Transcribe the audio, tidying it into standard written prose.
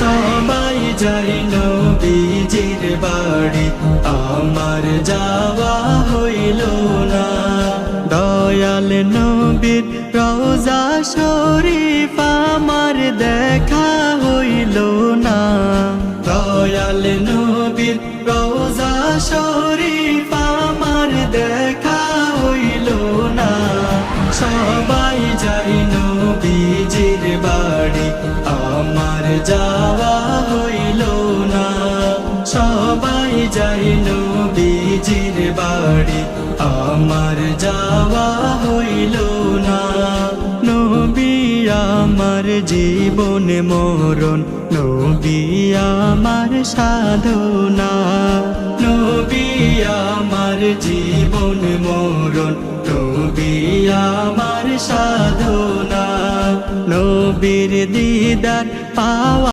সবাই যাই নবীজির বাড়ি, আমার যাওয়া হইল না। দয়াল নবীর রওজা শরীফ আমার দেখা হইল না। দয়াল নবীর রওজা শরীফ আমার দেখা হইল না। সবাই যাই নবীজির বাড়ি, আমার যাওয়া হইল না। সবাই যাই নবীজির বাড়ি, আমার যাওয়া হইল না। নবী আমার জীবন মরণ, নবী আমার সাধনা। নবী আমার জীবন মরণ, নবী আমার সাধনা। নবীর দিদার পাওয়া